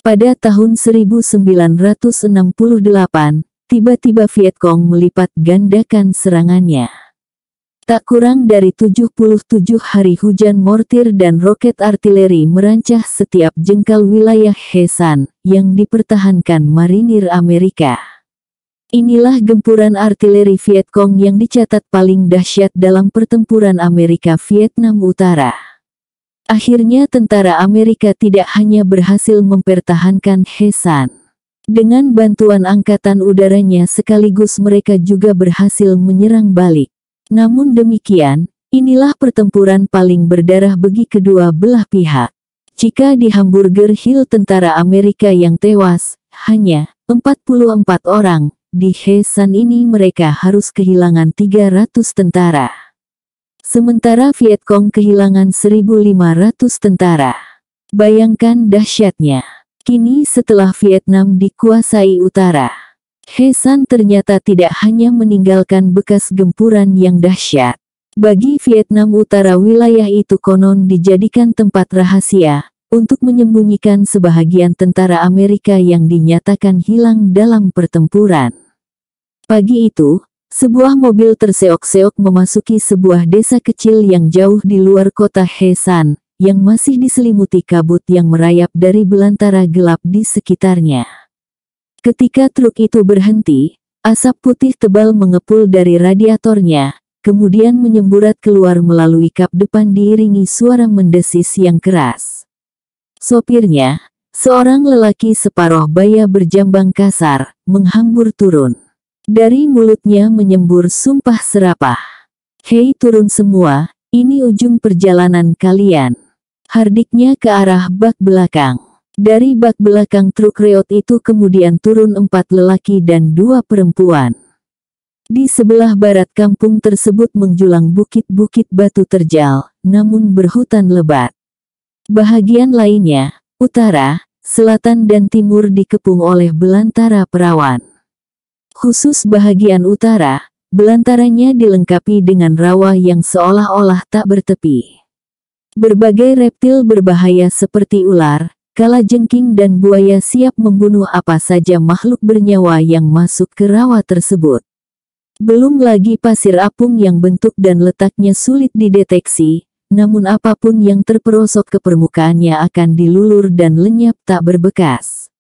Pada tahun 1968, tiba-tiba Vietcong melipat gandakan serangannya. Tak kurang dari 77 hari hujan mortir dan roket artileri merancah setiap jengkal wilayah He San yang dipertahankan marinir Amerika. Inilah gempuran artileri Vietcong yang dicatat paling dahsyat dalam pertempuran Amerika-Vietnam Utara. Akhirnya tentara Amerika tidak hanya berhasil mempertahankan He San. Dengan bantuan angkatan udaranya sekaligus mereka juga berhasil menyerang balik. Namun demikian, inilah pertempuran paling berdarah bagi kedua belah pihak. Jika di Hamburger Hill tentara Amerika yang tewas, hanya 44 orang, di He San ini mereka harus kehilangan 300 tentara. Sementara Vietcong kehilangan 1.500 tentara. Bayangkan dahsyatnya. Kini setelah Vietnam dikuasai utara, He San ternyata tidak hanya meninggalkan bekas gempuran yang dahsyat. Bagi Vietnam Utara wilayah itu konon dijadikan tempat rahasia, untuk menyembunyikan sebahagian tentara Amerika yang dinyatakan hilang dalam pertempuran. Pagi itu, sebuah mobil terseok-seok memasuki sebuah desa kecil yang jauh di luar kota He San, yang masih diselimuti kabut yang merayap dari belantara gelap di sekitarnya. Ketika truk itu berhenti, asap putih tebal mengepul dari radiatornya, kemudian menyemburat keluar melalui kap depan diiringi suara mendesis yang keras. Sopirnya, seorang lelaki separuh baya berjambang kasar, menghambur turun. Dari mulutnya menyembur sumpah serapah. "Hei turun semua, ini ujung perjalanan kalian." Hardiknya ke arah bak belakang. Dari bak belakang truk reot itu kemudian turun 4 lelaki dan 2 perempuan. Di sebelah barat kampung tersebut menjulang bukit-bukit batu terjal, namun berhutan lebat. Bahagian lainnya, utara, selatan dan timur dikepung oleh belantara perawan. Khusus bahagian utara, belantaranya dilengkapi dengan rawa yang seolah-olah tak bertepi. Berbagai reptil berbahaya seperti ular, kalajengking dan buaya siap membunuh apa saja makhluk bernyawa yang masuk ke rawa tersebut. Belum lagi pasir apung yang bentuk dan letaknya sulit dideteksi, namun apapun yang terperosok ke permukaannya akan dilulur dan lenyap tak berbekas.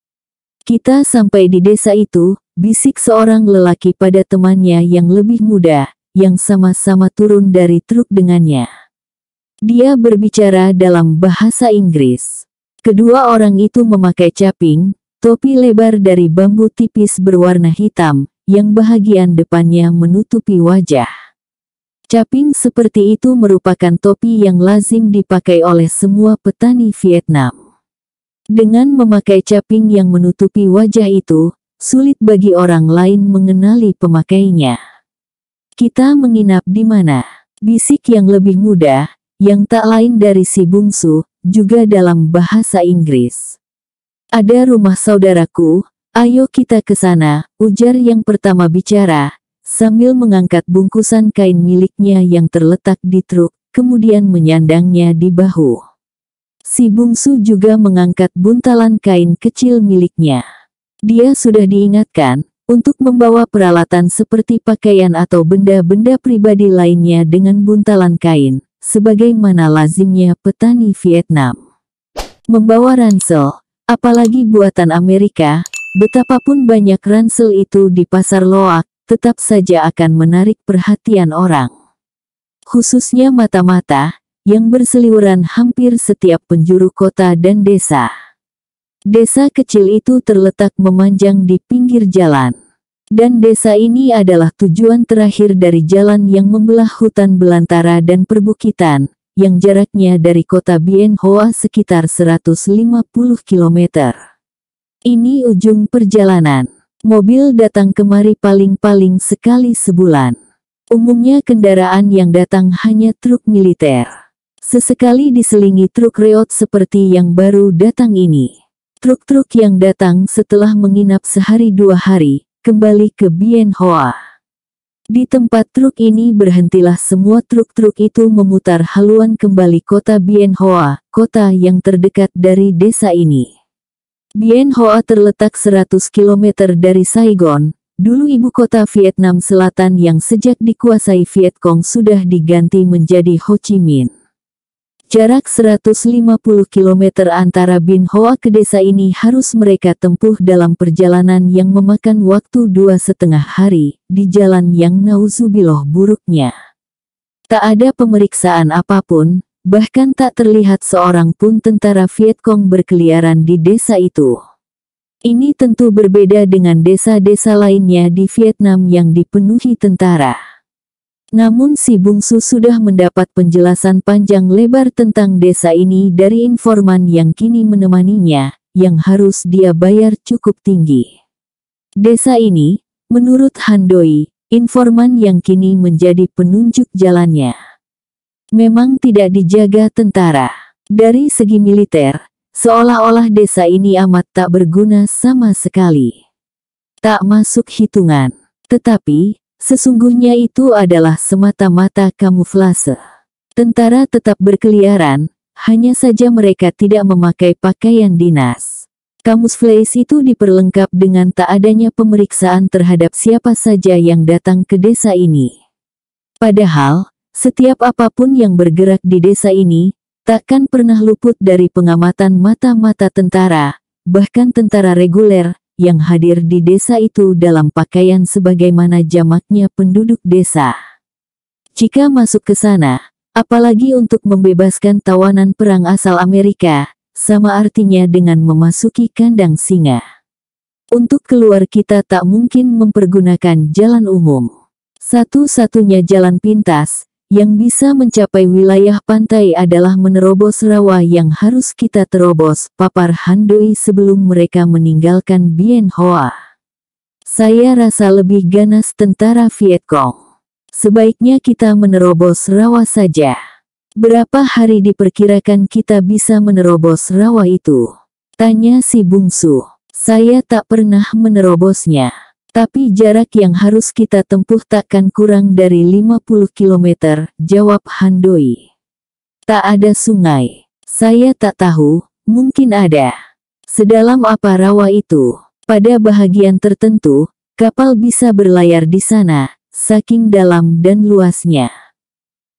"Kita sampai di desa itu," bisik seorang lelaki pada temannya yang lebih muda, yang sama-sama turun dari truk dengannya. Dia berbicara dalam bahasa Inggris. Kedua orang itu memakai caping, topi lebar dari bambu tipis berwarna hitam, yang bahagian depannya menutupi wajah. Caping seperti itu merupakan topi yang lazim dipakai oleh semua petani Vietnam. Dengan memakai caping yang menutupi wajah itu, sulit bagi orang lain mengenali pemakainya. "Kita menginap di mana?" bisik yang lebih muda, yang tak lain dari si bungsu, juga dalam bahasa Inggris. "Ada rumah saudaraku, ayo kita ke sana," ujar yang pertama bicara, sambil mengangkat bungkusan kain miliknya yang terletak di truk, kemudian menyandangnya di bahu. Si bungsu juga mengangkat buntalan kain kecil miliknya. Dia sudah diingatkan, untuk membawa peralatan seperti pakaian atau benda-benda pribadi lainnya dengan buntalan kain, sebagaimana lazimnya petani Vietnam. Membawa ransel, apalagi buatan Amerika, betapapun banyak ransel itu di pasar loak, tetap saja akan menarik perhatian orang. Khususnya mata-mata, yang berseliweran hampir setiap penjuru kota dan desa. Desa kecil itu terletak memanjang di pinggir jalan. Dan desa ini adalah tujuan terakhir dari jalan yang membelah hutan belantara dan perbukitan, yang jaraknya dari kota Bien Hoa sekitar 150 km. Ini ujung perjalanan. Mobil datang kemari paling-paling sekali sebulan. Umumnya kendaraan yang datang hanya truk militer. Sesekali diselingi truk reot seperti yang baru datang ini. Truk-truk yang datang setelah menginap sehari 2 hari, kembali ke Bien Hoa. Di tempat truk ini berhentilah semua truk-truk itu memutar haluan kembali kota Bien Hoa, kota yang terdekat dari desa ini. Bien Hoa terletak 100 km dari Saigon, dulu ibu kota Vietnam Selatan yang sejak dikuasai Viet Cong sudah diganti menjadi Ho Chi Minh. Jarak 150 km antara Bien Hoa ke desa ini harus mereka tempuh dalam perjalanan yang memakan waktu 2,5 hari, di jalan yang nauzubillah buruknya. Tak ada pemeriksaan apapun, bahkan tak terlihat seorang pun tentara Viet Cong berkeliaran di desa itu. Ini tentu berbeda dengan desa-desa lainnya di Vietnam yang dipenuhi tentara. Namun si bungsu sudah mendapat penjelasan panjang lebar tentang desa ini dari informan yang kini menemaninya, yang harus dia bayar cukup tinggi. Desa ini, menurut Han Doi, informan yang kini menjadi penunjuk jalannya, memang tidak dijaga tentara. Dari segi militer, seolah-olah desa ini amat tak berguna sama sekali. Tak masuk hitungan. Tetapi, sesungguhnya itu adalah semata-mata kamuflase. Tentara tetap berkeliaran, hanya saja mereka tidak memakai pakaian dinas. Kamuflase itu diperlengkap dengan tak adanya pemeriksaan terhadap siapa saja yang datang ke desa ini. Padahal, setiap apapun yang bergerak di desa ini, takkan pernah luput dari pengamatan mata-mata tentara, bahkan tentara reguler, yang hadir di desa itu dalam pakaian sebagaimana jamaknya penduduk desa. Jika masuk ke sana, apalagi untuk membebaskan tawanan perang asal Amerika, sama artinya dengan memasuki kandang singa. Untuk keluar kita tak mungkin mempergunakan jalan umum. Satu-satunya jalan pintas, yang bisa mencapai wilayah pantai adalah menerobos rawa yang harus kita terobos, papar Han Doi sebelum mereka meninggalkan Bien Hoa. Saya rasa lebih ganas tentara Viet Cong. Sebaiknya kita menerobos rawa saja. Berapa hari diperkirakan kita bisa menerobos rawa itu? Tanya si bungsu. Saya tak pernah menerobosnya. Tapi jarak yang harus kita tempuh takkan kurang dari 50 km, jawab Han Doi. Tak ada sungai. Saya tak tahu, mungkin ada. Sedalam apa rawa itu? Pada bahagian tertentu, kapal bisa berlayar di sana, saking dalam dan luasnya.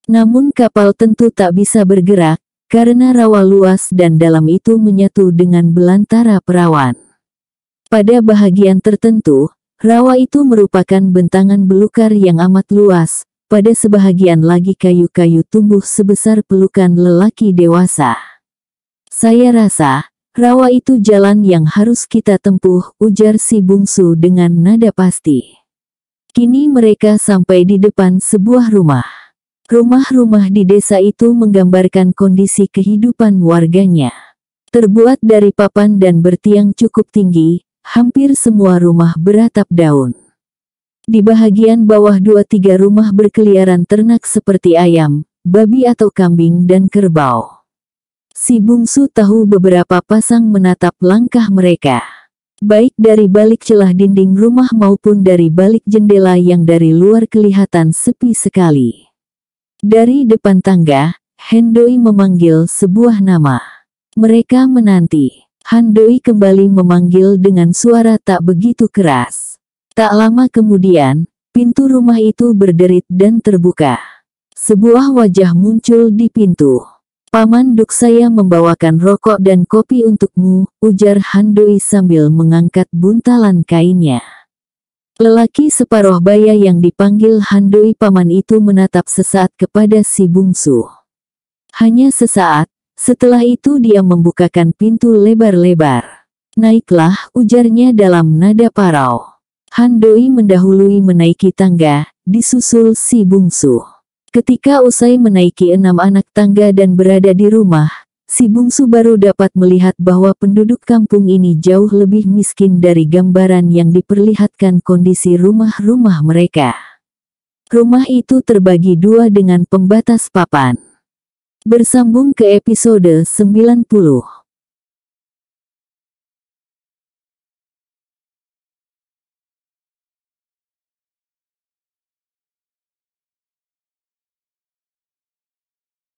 Namun kapal tentu tak bisa bergerak, karena rawa luas dan dalam itu menyatu dengan belantara perawan. Pada bahagian tertentu, rawa itu merupakan bentangan belukar yang amat luas, pada sebahagian lagi kayu-kayu tumbuh sebesar pelukan lelaki dewasa. Saya rasa, rawa itu jalan yang harus kita tempuh, ujar si bungsu dengan nada pasti. Kini mereka sampai di depan sebuah rumah. Rumah-rumah di desa itu menggambarkan kondisi kehidupan warganya. Terbuat dari papan dan bertiang cukup tinggi, hampir semua rumah beratap daun. Di bahagian bawah 2-3 rumah berkeliaran ternak seperti ayam, babi atau kambing dan kerbau. Si bungsu tahu beberapa pasang menatap langkah mereka. Baik dari balik celah dinding rumah maupun dari balik jendela yang dari luar kelihatan sepi sekali. Dari depan tangga, Han Doi memanggil sebuah nama. Mereka menanti. Han Doi kembali memanggil dengan suara tak begitu keras. Tak lama kemudian, pintu rumah itu berderit dan terbuka. Sebuah wajah muncul di pintu. Paman Duk, saya membawakan rokok dan kopi untukmu, ujar Han Doi sambil mengangkat buntalan kainnya. Lelaki separuh baya yang dipanggil Han Doi paman itu menatap sesaat kepada si bungsu. Hanya sesaat. Setelah itu dia membukakan pintu lebar-lebar. Naiklah, ujarnya dalam nada parau. Han Doi mendahului menaiki tangga, disusul si bungsu. Ketika usai menaiki 6 anak tangga dan berada di rumah, si bungsu baru dapat melihat bahwa penduduk kampung ini jauh lebih miskin dari gambaran yang diperlihatkan kondisi rumah-rumah mereka. Rumah itu terbagi dua dengan pembatas papan. Bersambung ke episode 90.